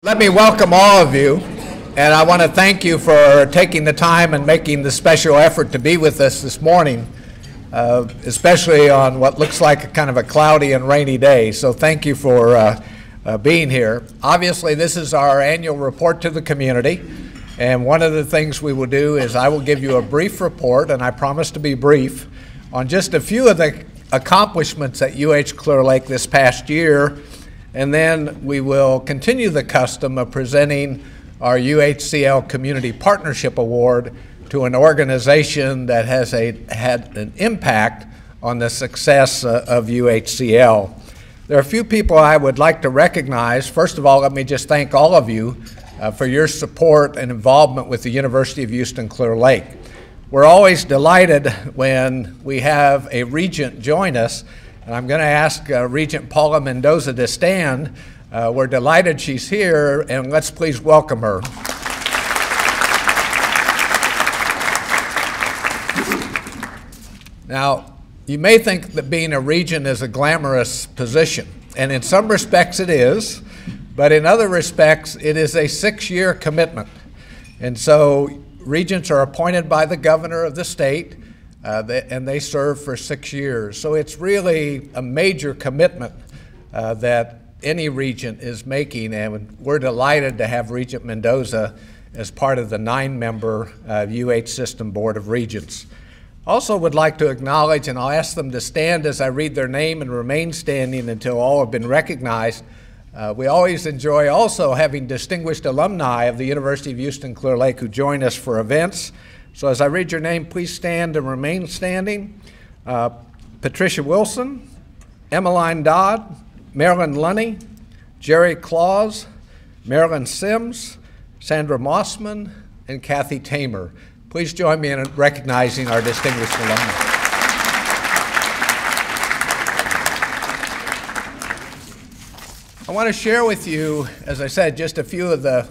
Let me welcome all of you, and I want to thank you for taking the time and making the special effort to be with us this morning, especially on what looks like a kind of a cloudy and rainy day. So thank you for being here. Obviously, this is our annual report to the community, and one of the things we will do is I will give you a brief report, and I promise to be brief, on just a few of the accomplishments at UH Clear Lake this past year. And then we will continue the custom of presenting our UHCL Community Partnership Award to an organization that has had an impact on the success of UHCL. There are a few people I would like to recognize. First of all, let me just thank all of you for your support and involvement with the University of Houston Clear Lake. We're always delighted when we have a regent join us. And I'm going to ask Regent Paula Mendoza to stand. We're delighted she's here, and let's please welcome her. Now, you may think that being a regent is a glamorous position, and in some respects it is, but in other respects it is a 6-year commitment. And so regents are appointed by the governor of the state, and they serve for 6 years. So it's really a major commitment that any regent is making, and we're delighted to have Regent Mendoza as part of the 9-member UH System Board of Regents. Also would like to acknowledge, and I'll ask them to stand as I read their name and remain standing until all have been recognized. We always enjoy also having distinguished alumni of the University of Houston Clear Lake who join us for events. So as I read your name, please stand and remain standing. Patricia Wilson, Emmeline Dodd, Marilyn Lunny, Jerry Claus, Marilyn Sims, Sandra Mossman, and Kathy Tamer. Please join me in recognizing our distinguished alumni. I want to share with you, as I said, just a few of the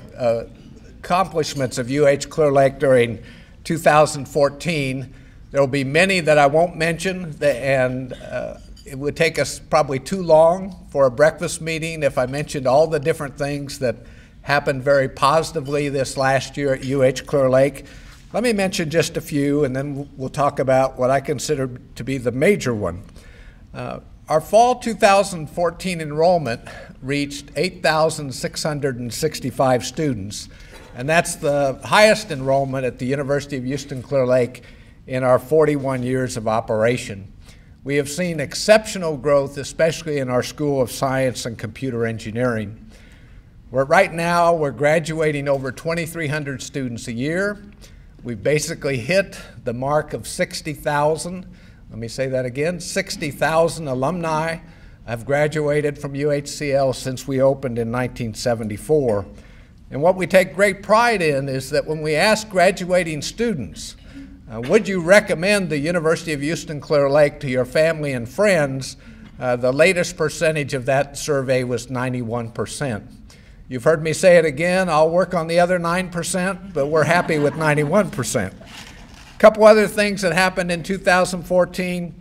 accomplishments of UH Clear Lake during 2014. There will be many that I won't mention, and it would take us probably too long for a breakfast meeting if I mentioned all the different things that happened very positively this last year at UH Clear Lake. Let me mention just a few, and then we'll talk about what I consider to be the major one. Our fall 2014 enrollment reached 8,665 students. And that's the highest enrollment at the University of Houston Clear Lake in our 41 years of operation. We have seen exceptional growth, especially in our School of Science and Computer Engineering. Right now, we're graduating over 2,300 students a year. We've basically hit the mark of 60,000. Let me say that again, 60,000 alumni have graduated from UHCL since we opened in 1974. And what we take great pride in is that when we ask graduating students, would you recommend the University of Houston Clear Lake to your family and friends, the latest percentage of that survey was 91%. You've heard me say it again, I'll work on the other 9%, but we're happy with 91%. A couple other things that happened in 2014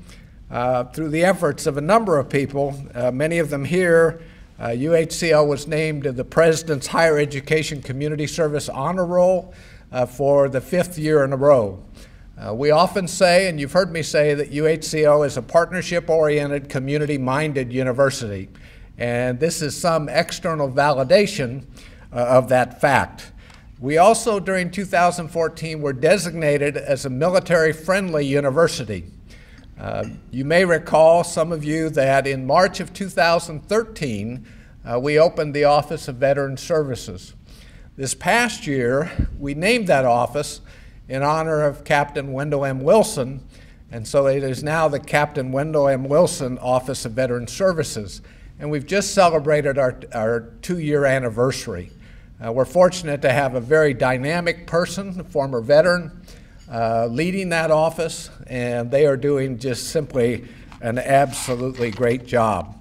through the efforts of a number of people, many of them here. UHCL was named to the President's Higher Education Community Service Honor Roll for the 5th year in a row. We often say, and you've heard me say, that UHCL is a partnership-oriented, community-minded university. And this is some external validation of that fact. We also, during 2014, were designated as a military-friendly university. You may recall, some of you, that in March of 2013, we opened the Office of Veteran Services. This past year, we named that office in honor of Captain Wendell M. Wilson, and so it is now the Captain Wendell M. Wilson Office of Veteran Services. And we've just celebrated our 2-year anniversary. We're fortunate to have a very dynamic person, a former veteran, leading that office, and they are doing just simply an absolutely great job.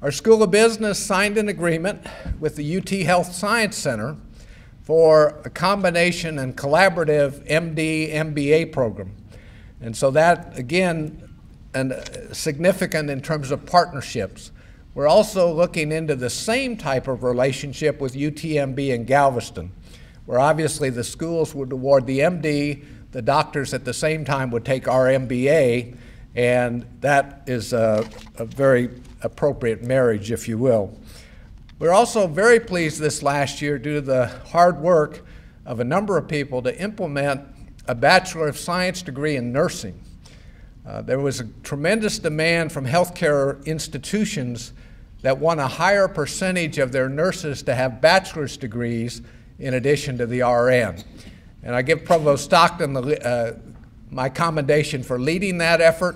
Our School of Business signed an agreement with the UT Health Science Center for a combination and collaborative MD, MBA program. And so that, again, significant in terms of partnerships. We're also looking into the same type of relationship with UTMB in Galveston, where obviously the schools would award the MD, the doctors at the same time would take our MBA, and that is a very appropriate marriage, if you will. We're also very pleased this last year, due to the hard work of a number of people, to implement a Bachelor of Science degree in nursing. There was a tremendous demand from healthcare institutions that want a higher percentage of their nurses to have bachelor's degrees in addition to the RN. And I give Provost Stockton my commendation for leading that effort.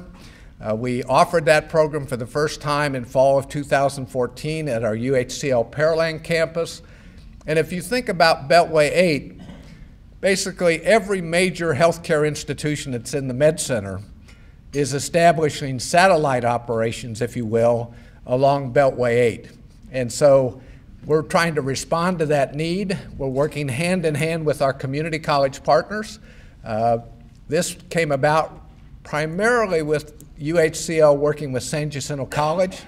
We offered that program for the first time in fall of 2014 at our UHCL Pearland campus. And if you think about Beltway 8, basically every major healthcare institution that's in the Med Center is establishing satellite operations, if you will, along Beltway 8. And so we're trying to respond to that need. We're working hand in hand with our community college partners. This came about primarily with UHCL working with San Jacinto College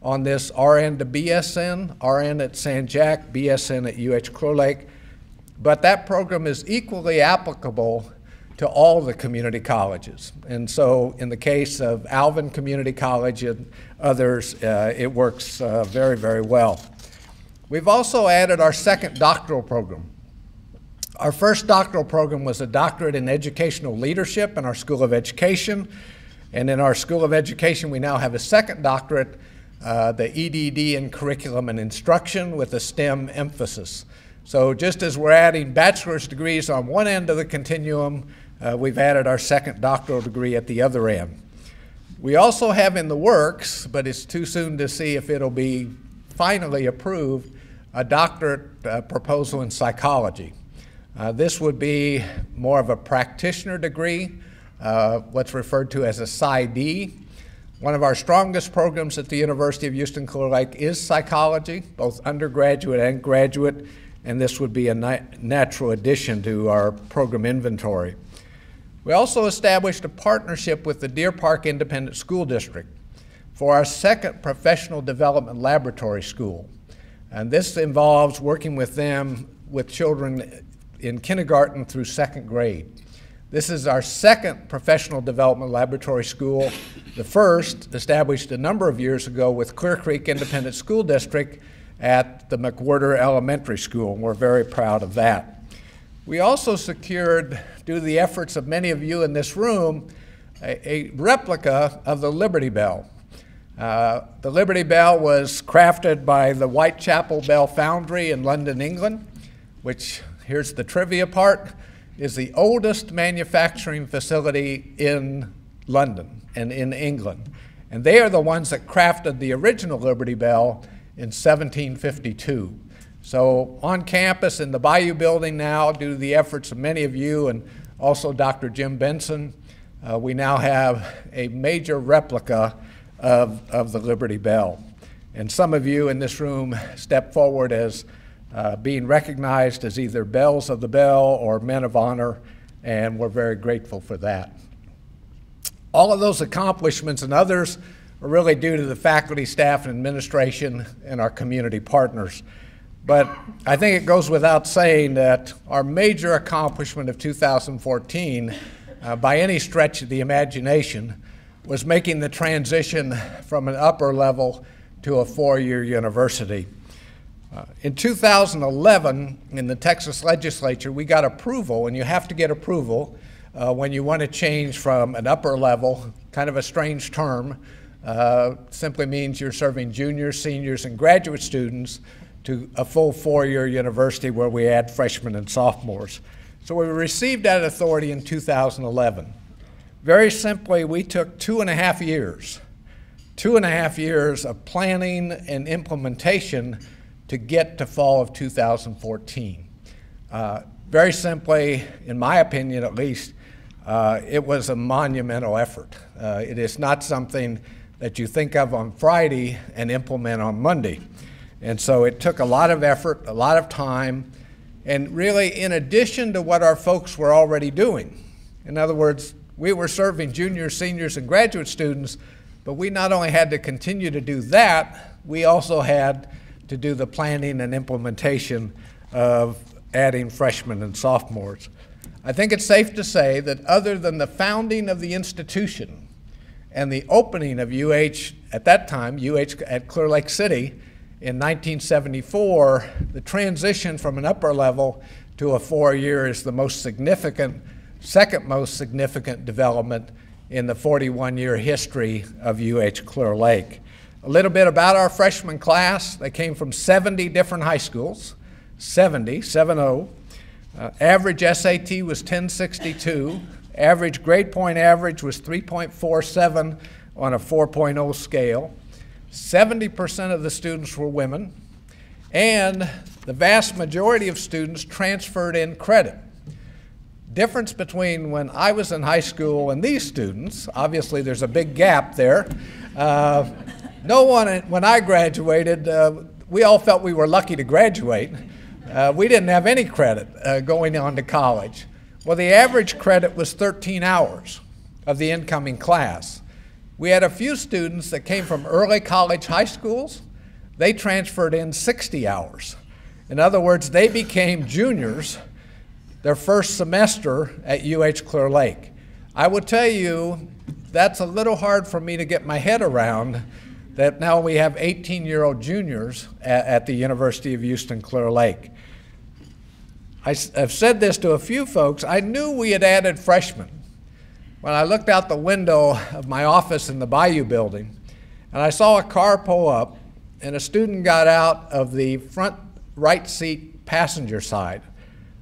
on this RN to BSN, RN at San Jac, BSN at UH Clear Lake. But that program is equally applicable to all the community colleges. And so in the case of Alvin Community College and others, it works very, very well. We've also added our second doctoral program. Our first doctoral program was a doctorate in educational leadership in our School of Education. And in our School of Education, we now have a second doctorate, the EDD in Curriculum and Instruction with a STEM emphasis. So just as we're adding bachelor's degrees on one end of the continuum, we've added our second doctoral degree at the other end. We also have in the works, but it's too soon to see if it'll be finally approved, a doctorate proposal in psychology. This would be more of a practitioner degree, what's referred to as a PsyD. One of our strongest programs at the University of Houston Clear Lake is psychology, both undergraduate and graduate, and this would be a natural addition to our program inventory. We also established a partnership with the Deer Park Independent School District for our second professional development laboratory school. And this involves working with them with children in kindergarten through second grade. This is our second professional development laboratory school. The first, established a number of years ago with Clear Creek Independent School District at the McWhirter Elementary School, and we're very proud of that. We also secured, due to the efforts of many of you in this room, a replica of the Liberty Bell. The Liberty Bell was crafted by the Whitechapel Bell Foundry in London, England, which, here's the trivia part, is the oldest manufacturing facility in London and in England. And they are the ones that crafted the original Liberty Bell in 1752. So on campus in the Bayou building now, due to the efforts of many of you and also Dr. Jim Benson, we now have a major replica of the Liberty Bell. And some of you in this room step forward as being recognized as either Bells of the Bell or Men of Honor, and we're very grateful for that. All of those accomplishments and others are really due to the faculty, staff, and administration and our community partners. But I think it goes without saying that our major accomplishment of 2014, by any stretch of the imagination, was making the transition from an upper level to a four-year university. In 2011, in the Texas legislature, we got approval, and you have to get approval when you want to change from an upper level, kind of a strange term, simply means you're serving juniors, seniors, and graduate students, to a full four-year university where we add freshmen and sophomores. So we received that authority in 2011. Very simply, we took 2.5 years of planning and implementation to get to fall of 2014. Very simply, in my opinion at least, it was a monumental effort. It is not something that you think of on Friday and implement on Monday. And so it took a lot of effort, a lot of time, and really in addition to what our folks were already doing. In other words, we were serving juniors, seniors, and graduate students, but we not only had to continue to do that, we also had to do the planning and implementation of adding freshmen and sophomores. I think it's safe to say that other than the founding of the institution and the opening of UH, at that time, UH at Clear Lake City in 1974, the transition from an upper level to a 4-year is the most significant, second most significant development in the 41-year history of UH Clear Lake. A little bit about our freshman class. They came from 70 different high schools, 70. Average SAT was 1062. Average grade point average was 3.47 on a 4.0 scale. 70% of the students were women, and the vast majority of students transferred in credit. Difference between when I was in high school and these students, obviously there's a big gap there. No one, when I graduated, we all felt we were lucky to graduate. We didn't have any credit going on to college. Well, the average credit was 13 hours of the incoming class. We had a few students that came from early college high schools. They transferred in 60 hours. In other words, they became juniors their first semester at UH Clear Lake. I will tell you, that's a little hard for me to get my head around, that now we have 18-year-old juniors at the University of Houston Clear Lake. I've said this to a few folks. I knew we had added freshmen when I looked out the window of my office in the Bayou building, and I saw a car pull up, and a student got out of the front right seat passenger side,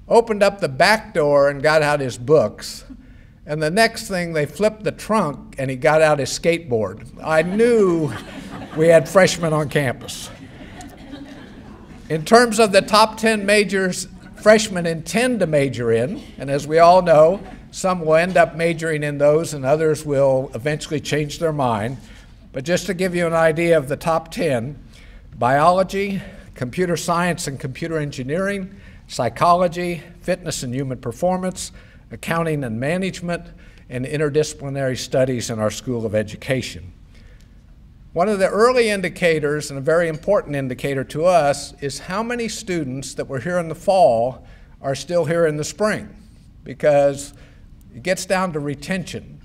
opened up the back door and got out his books, and the next thing they flipped the trunk and he got out his skateboard. I knew we had freshmen on campus. In terms of the top 10 majors freshmen intend to major in, and as we all know, some will end up majoring in those and others will eventually change their mind. But just to give you an idea of the top 10, biology, computer science and computer engineering, psychology, fitness and human performance, accounting and management, and interdisciplinary studies in our School of Education. One of the early indicators, and a very important indicator to us, is how many students that were here in the fall are still here in the spring, because it gets down to retention.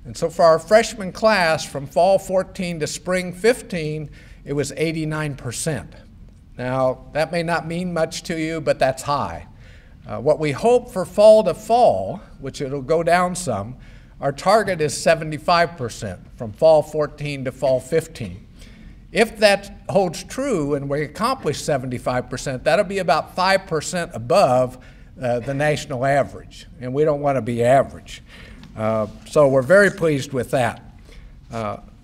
And so for our freshman class, from fall 14 to spring 15, it was 89%. Now, that may not mean much to you, but that's high. What we hope for fall to fall, which it'll go down some, our target is 75% from fall 14 to fall 15. If that holds true and we accomplish 75%, that'll be about 5% above the national average, and we don't want to be average. So we're very pleased with that.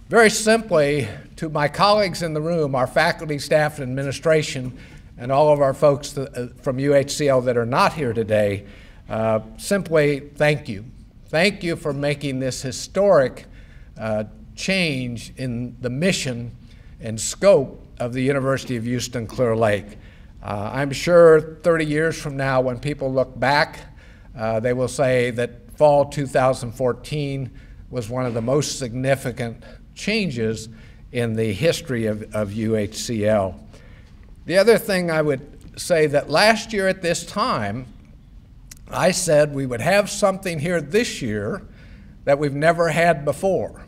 Very simply, to my colleagues in the room, our faculty, staff, and administration, and all of our folks from UHCL that are not here today, simply thank you. Thank you for making this historic change in the mission and scope of the University of Houston Clear Lake. I'm sure 30 years from now, when people look back, they will say that fall 2014 was one of the most significant changes in the history of UHCL. The other thing I would say, that last year at this time, I said we would have something here this year that we've never had before.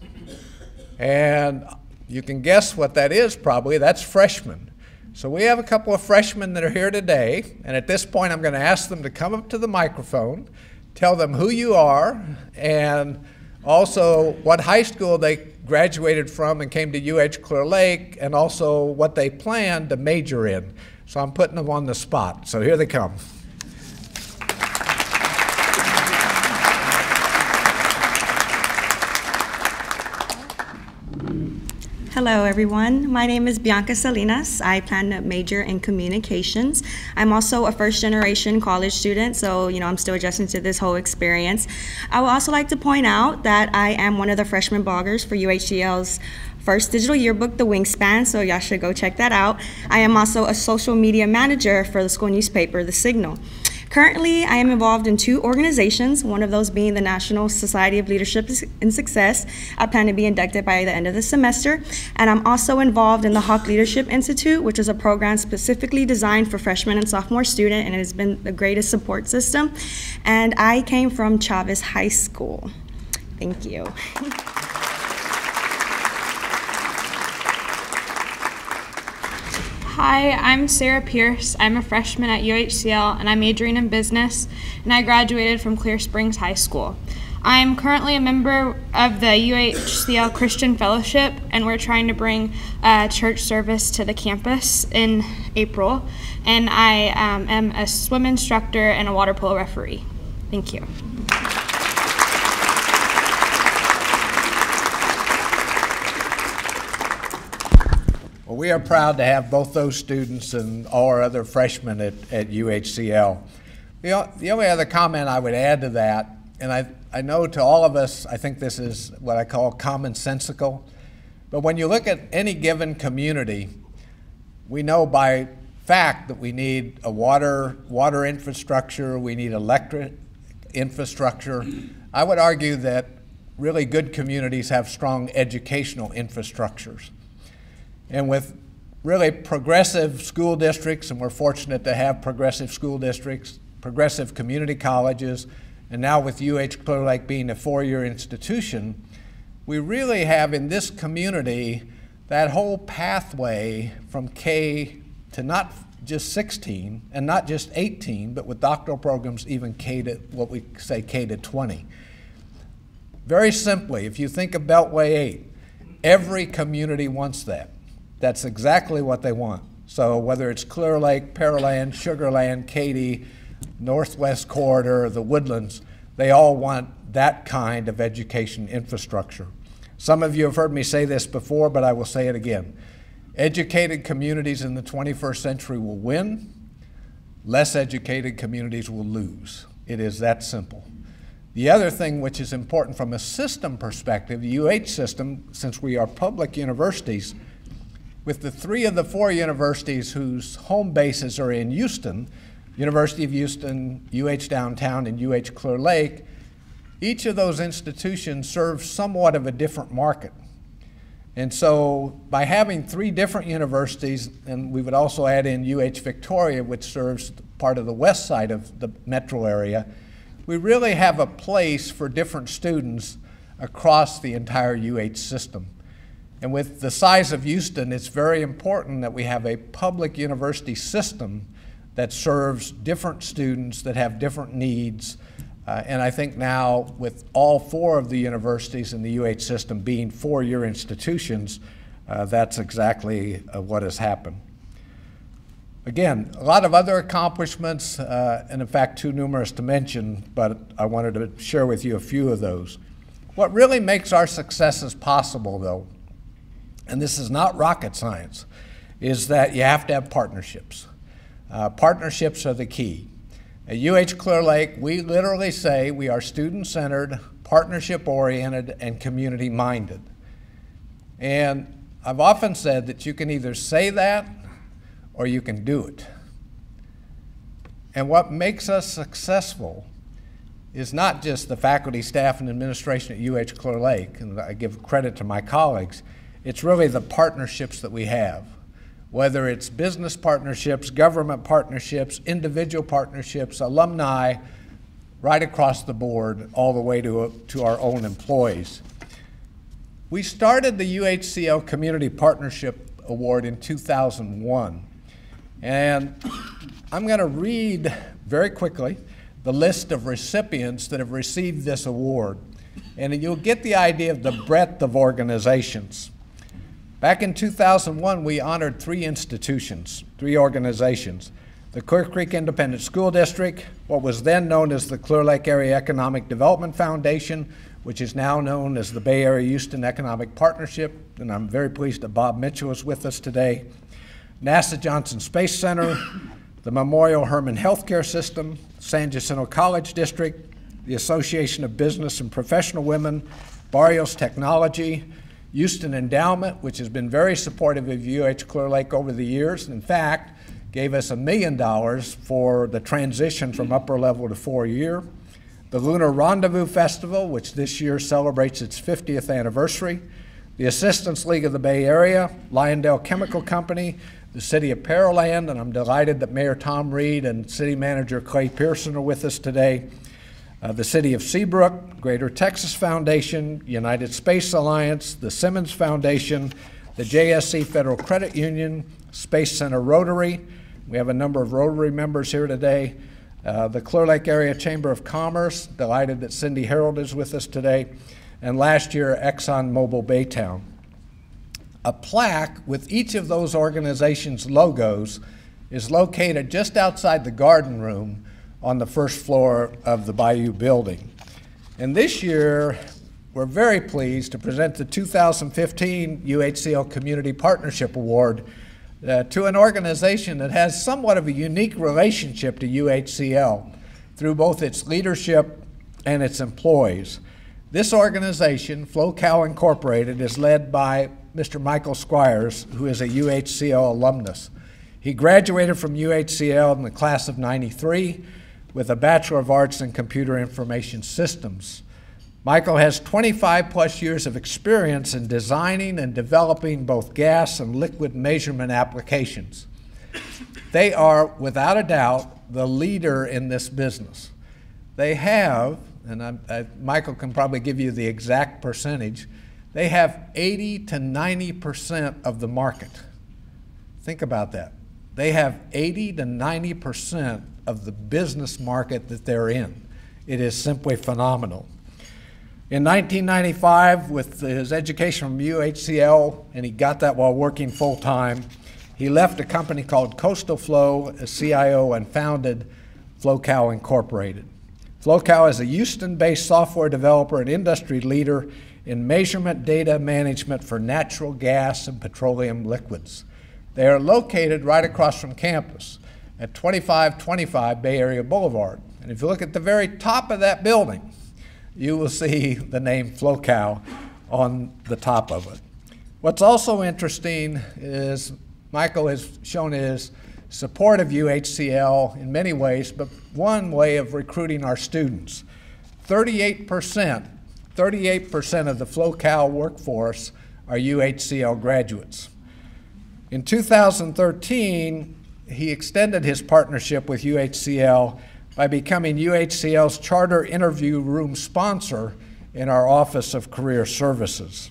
And you can guess what that is probably. That's freshmen. So we have a couple of freshmen that are here today, and at this point I'm going to ask them to come up to the microphone, tell them who you are, and also what high school they graduated from and came to UH Clear Lake, and also what they plan to major in. So I'm putting them on the spot. So here they come. Hello, everyone. My name is Bianca Salinas. I plan to major in communications. I'm also a first-generation college student, so I'm still adjusting to this whole experience. I would also like to point out that I am one of the freshman bloggers for UHCL's first digital yearbook, The Wingspan, so y'all should go check that out. I am also a social media manager for the school newspaper, The Signal. Currently, I am involved in 2 organizations, one of those being the National Society of Leadership and Success. I plan to be inducted by the end of the semester. And I'm also involved in the Hawk Leadership Institute, which is a program specifically designed for freshman and sophomore students, and it has been the greatest support system. And I came from Chavez High School. Thank you. Hi, I'm Sarah Pierce. I'm a freshman at UHCL and I'm majoring in business, and I graduated from Clear Springs High School. I'm currently a member of the UHCL Christian Fellowship, and we're trying to bring church service to the campus in April, and I am a swim instructor and a water polo referee. Thank you. Well, we are proud to have both those students and all our other freshmen at UHCL. The only other comment I would add to that, and I know to all of us, I think this is what I call commonsensical, but when you look at any given community, we know by fact that we need a water infrastructure, we need electric infrastructure. I would argue that really good communities have strong educational infrastructures. And with really progressive school districts, and we're fortunate to have progressive school districts, progressive community colleges, and now with UH Clear Lake being a 4-year institution, we really have in this community that whole pathway from K to not just 16 and not just 18, but with doctoral programs even K to what we say K to 20. Very simply, if you think of Beltway 8, every community wants that. That's exactly what they want. So whether it's Clear Lake, Pearland, Sugar Land, Katy, Northwest Corridor, the Woodlands, they all want that kind of education infrastructure. Some of you have heard me say this before, but I will say it again. Educated communities in the 21st century will win. Less educated communities will lose. It is that simple. The other thing which is important from a system perspective, the UH system, since we are public universities, with the 3 of the 4 universities whose home bases are in Houston, University of Houston, UH Downtown, and UH Clear Lake, each of those institutions serves somewhat of a different market. And so by having 3 different universities, and we would also add in UH Victoria, which serves part of the west side of the metro area, we really have a place for different students across the entire UH system. And with the size of Houston, it's very important that we have a public university system that serves different students that have different needs. And I think now with all 4 of the universities in the UH system being 4-year institutions, that's exactly what has happened. Again, a lot of other accomplishments, and in fact too numerous to mention, but I wanted to share with you a few of those. What really makes our successes possible, though, and this is not rocket science, is that you have to have partnerships. Partnerships are the key. At UH Clear Lake, we literally say we are student-centered, partnership-oriented, and community-minded. And I've often said that you can either say that or you can do it. And what makes us successful is not just the faculty, staff, and administration at UH Clear Lake, and I give credit to my colleagues, it's really the partnerships that we have, whether it's business partnerships, government partnerships, individual partnerships, alumni, right across the board, all the way to our own employees. We started the UHCL Community Partnership Award in 2001, and I'm going to read very quickly the list of recipients that have received this award, and you'll get the idea of the breadth of organizations. Back in 2001, we honored 3 institutions, 3 organizations. The Clear Creek Independent School District, what was then known as the Clear Lake Area Economic Development Foundation, which is now known as the Bay Area Houston Economic Partnership, and I'm very pleased that Bob Mitchell is with us today. NASA Johnson Space Center, the Memorial Hermann Healthcare System, San Jacinto College District, the Association of Business and Professional Women, Barrios Technology, Houston Endowment, which has been very supportive of UH Clear Lake over the years. In fact, gave us $1 million for the transition from upper level to 4-year. The Lunar Rendezvous Festival, which this year celebrates its 50th anniversary. The Assistance League of the Bay Area, Lyondell Chemical Company, the City of Pearland, and I'm delighted that Mayor Tom Reed and City Manager Clay Pearson are with us today. The City of Seabrook, Greater Texas Foundation, United Space Alliance, the Simmons Foundation, the JSC Federal Credit Union, Space Center Rotary. We have a number of Rotary members here today. The Clear Lake Area Chamber of Commerce, delighted that Cindy Harold is with us today. And last year, ExxonMobil Baytown. A plaque with each of those organizations' logos is located just outside the garden room on the first floor of the Bayou building. And this year, we're very pleased to present the 2015 UHCL Community Partnership Award to an organization that has somewhat of a unique relationship to UHCL through both its leadership and its employees. This organization, FloCal Incorporated, is led by Mr. Michael Squires, who is a UHCL alumnus. He graduated from UHCL in the class of '93 with a Bachelor of Arts in Computer Information Systems. Michael has 25+ years of experience in designing and developing both gas and liquid measurement applications. They are, without a doubt, the leader in this business. They have, and Michael can probably give you the exact percentage, they have 80 to 90% of the market. Think about that. They have 80 to 90% of the business market that they're in. It is simply phenomenal. In 1995, with his education from UHCL, and he got that while working full-time, he left a company called Coastal Flow as CIO and founded FloCal Incorporated. FloCal is a Houston-based software developer and industry leader in measurement data management for natural gas and petroleum liquids. They are located right across from campus at 2525 Bay Area Boulevard. And if you look at the very top of that building, you will see the name FloCal on the top of it. What's also interesting is Michael has shown his support of UHCL in many ways, but one way of recruiting our students. 38% of the FloCal workforce are UHCL graduates. In 2013, he extended his partnership with UHCL by becoming UHCL's charter interview room sponsor in our Office of Career Services.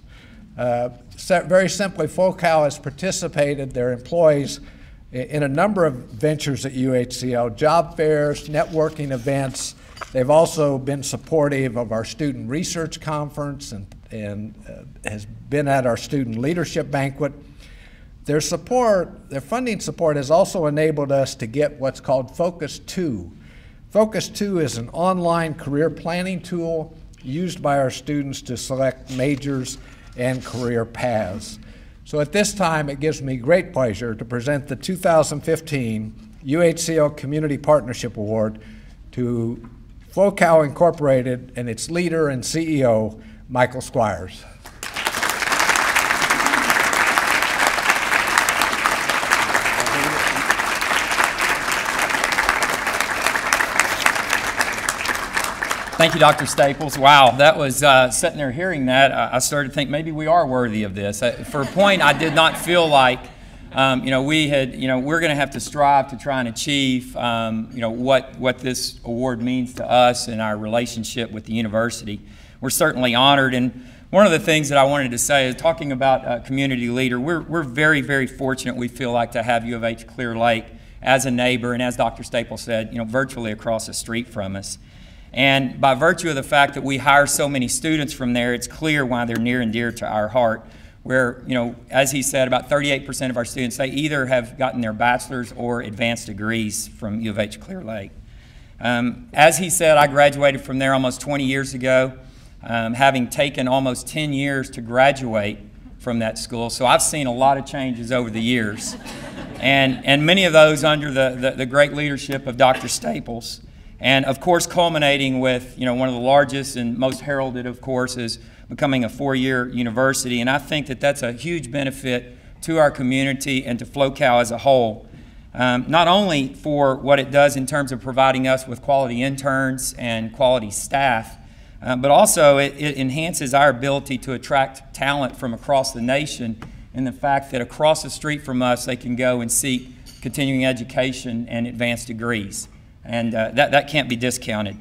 Very simply, FloCal has participated, their employees, in a number of ventures at UHCL, job fairs, networking events. They've also been supportive of our student research conference and has been at our student leadership banquet. Their funding support has also enabled us to get what's called Focus 2. Focus 2 is an online career planning tool used by our students to select majors and career paths. So at this time, it gives me great pleasure to present the 2015 UHCL Community Partnership Award to FloCal Incorporated and its leader and CEO, Michael Squires. Thank you, Dr. Staples. Wow, that was sitting there hearing that, I started to think maybe we are worthy of this. For a point, I did not feel like, we're going to have to strive to try and achieve, what this award means to us and our relationship with the university. We're certainly honored, and one of the things that I wanted to say is talking about community leader. We're very, very fortunate. We feel like to have U of H Clear Lake as a neighbor, and as Dr. Staples said, virtually across the street from us. And by virtue of the fact that we hire so many students from there, it's clear why they're near and dear to our heart. Where, as he said, about 38% of our students, they either have gotten their bachelor's or advanced degrees from U of H Clear Lake. As he said, I graduated from there almost 20 years ago, having taken almost 10 years to graduate from that school. So I've seen a lot of changes over the years. And many of those under the great leadership of Dr. Staples. And of course, culminating with one of the largest and most heralded, of course, is becoming a 4-year university. And I think that that's a huge benefit to our community and to FloCal as a whole. not only for what it does in terms of providing us with quality interns and quality staff, but also it enhances our ability to attract talent from across the nation, in the fact that across the street from us they can go and seek continuing education and advanced degrees. And that can't be discounted.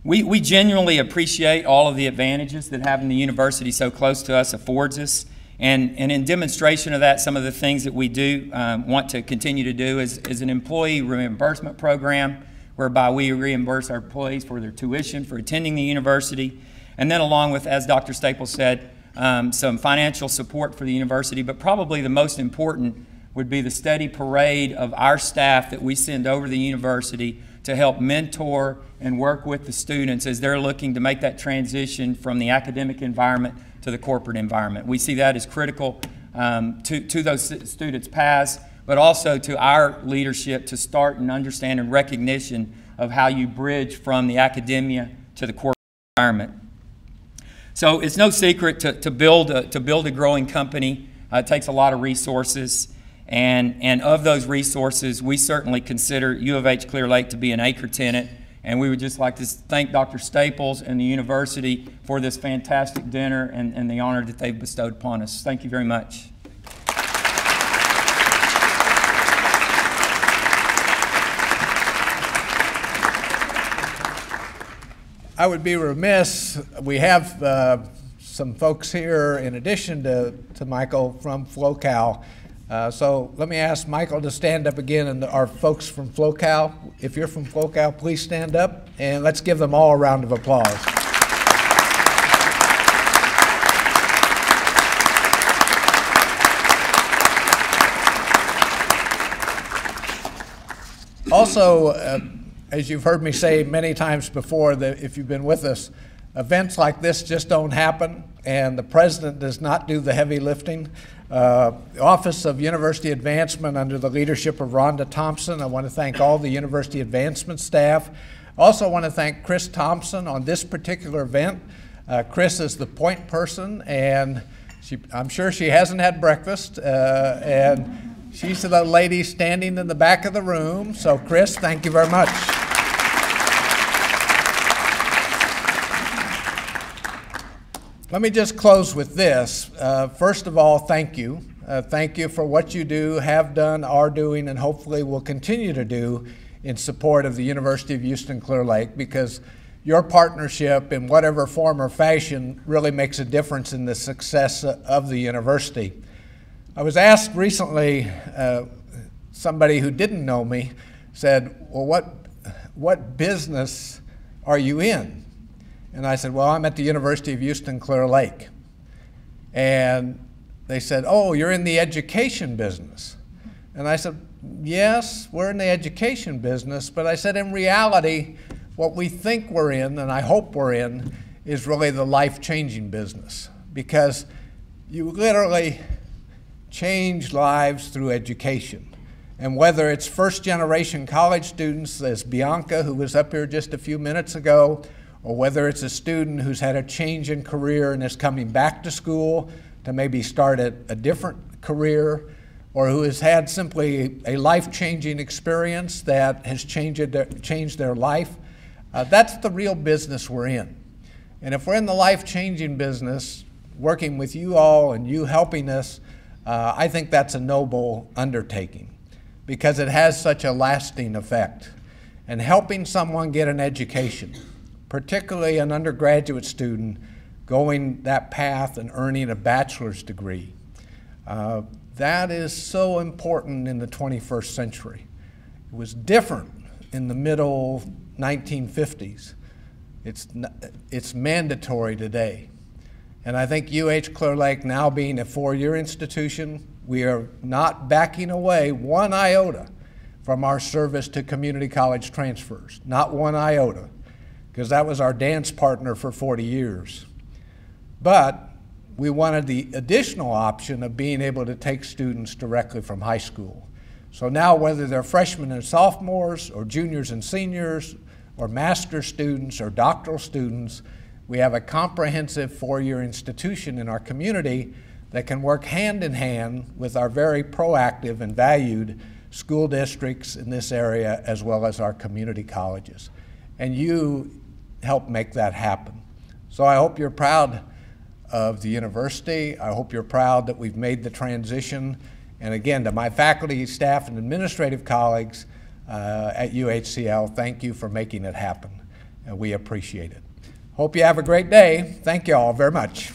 We genuinely appreciate all of the advantages that having the university so close to us affords us. And in demonstration of that, some of the things that we do want to continue to do is an employee reimbursement program, whereby we reimburse our employees for their tuition for attending the university. And then along with, as Dr. Staples said, some financial support for the university, but probably the most important would be the steady parade of our staff that we send over the university to help mentor and work with the students as they're looking to make that transition from the academic environment to the corporate environment. We see that as critical to those students' paths, but also to our leadership to start and understand and recognition of how you bridge from the academia to the corporate environment. So it's no secret to build a growing company. It takes a lot of resources. And of those resources, we certainly consider U of H Clear Lake to be an anchor tenant. And we would just like to thank Dr. Staples and the university for this fantastic dinner and the honor that they've bestowed upon us. Thank you very much. I would be remiss, we have some folks here in addition to Michael from FloCal. So let me ask Michael to stand up again, and our folks from FloCal. If you're from FloCal, please stand up, and let's give them all a round of applause. Also, as you've heard me say many times before, that if you've been with us, events like this just don't happen, and the president does not do the heavy lifting. The Office of University Advancement, under the leadership of Rhonda Thompson, I want to thank all the University Advancement staff. I also want to thank Chris Thompson on this particular event. Chris is the point person, and I'm sure she hasn't had breakfast, and she's the lady standing in the back of the room. So Chris, thank you very much. Let me just close with this. First of all, thank you. Thank you for what you do, have done, are doing, and hopefully will continue to do in support of the University of Houston Clear Lake, because your partnership in whatever form or fashion really makes a difference in the success of the university. I was asked recently, somebody who didn't know me said, well, what business are you in? And I said, well, I'm at the University of Houston Clear Lake. And they said, oh, you're in the education business. And I said, yes, we're in the education business, but I said, in reality, what we think we're in, and I hope we're in, is really the life-changing business, because you literally change lives through education. And whether it's first-generation college students, as Bianca, who was up here just a few minutes ago, or whether it's a student who's had a change in career and is coming back to school to maybe start a different career, or who has had simply a life-changing experience that has changed their life, that's the real business we're in. And if we're in the life-changing business, working with you all and you helping us, I think that's a noble undertaking, because it has such a lasting effect. And helping someone get an education, particularly an undergraduate student going that path and earning a bachelor's degree, that is so important in the 21st century. It was different in the middle 1950s. It's mandatory today. And I think UH Clear Lake, now being a four-year institution, we are not backing away one iota from our service to community college transfers, not one iota, because that was our dance partner for 40 years. But we wanted the additional option of being able to take students directly from high school. So now, whether they're freshmen and sophomores, or juniors and seniors, or master's students, or doctoral students, we have a comprehensive four-year institution in our community that can work hand in hand with our very proactive and valued school districts in this area, as well as our community colleges. And you help make that happen. So I hope you're proud of the university. I hope you're proud that we've made the transition. And again, to my faculty, staff, and administrative colleagues at UHCL, thank you for making it happen. We appreciate it. Hope you have a great day. Thank you all very much.